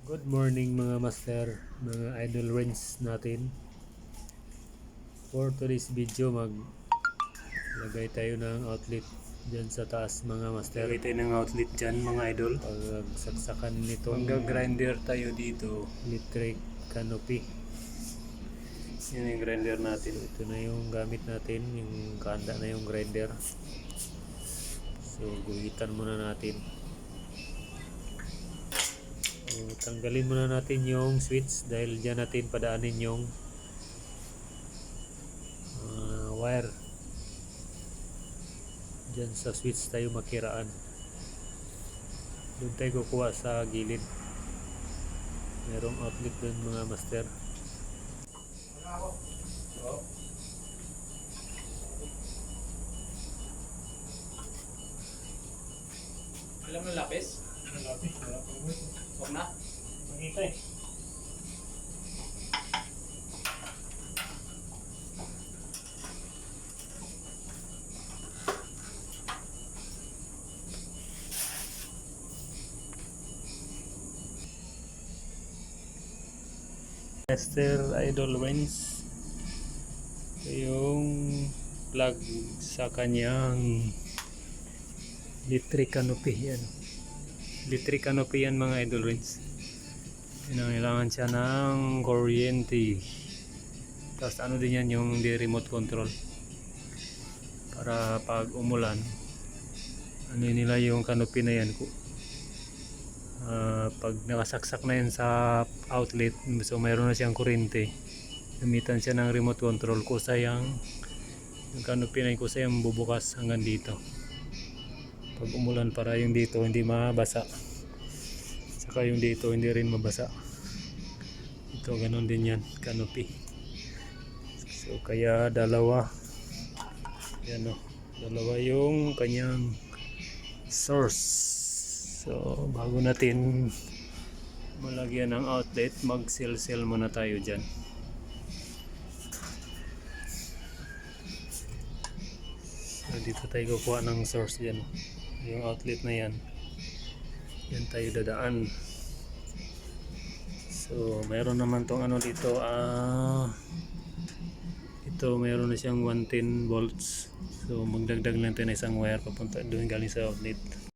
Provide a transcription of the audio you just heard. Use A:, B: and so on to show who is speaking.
A: Good morning mga master, mga idol range natin. For today's video, maglagay tayo ng outlet dyan sa taas mga master.
B: Lagay tayo ng outlet dyan mga idol.
A: Pagsaksakan nitong
B: Mag-grinder tayo dito.
A: electric canopy.
B: Yan yung grinder natin.
A: So, ito na yung gamit natin, yung kanda na yung grinder. So guhitan muna natin. Tanggalin muna natin yung switch dahil dyan natin padaanin yung wire. Dyan sa switch tayo makiraan. Doon tayo kukuha sa gilid. Merong outlet doon mga master.
C: Alam mo lapis?
B: Lapis, wala pa mo.
C: Huwag na.
B: Makita eh.
A: Master Idol Wins. Ito yung plug sa kanyang electric canopy. Yan. Electric canopy yan mga Idol Wins. Kailangan siya ng kuryente. Tapos ano din yan yung di remote control. Para pag umulan, ano nila yung canopy na yan. Pag nakasaksak na yan sa outlet, so mayroon na siyang kuryente, gamitan siya ng remote control. Kusayang yung canopy na yung kusayang bubukas hanggang dito pag umulan, para yung dito hindi mabasa, saka yung dito hindi rin mabasa. Ito ganon din yan canopy. So kaya dalawa yan, dalawa yung kanyang source. So bago natin malagyan ng outlet, mag-seal muna tayo dyan. So dito tayo kukuha ng source dyan, yung outlet na yan. Yan tayo dadaan. So mayroon naman tong ano dito, ito mayroon na siyang 110 volts. So magdagdag lang tayo na isang wire papunta doon galing sa outlet.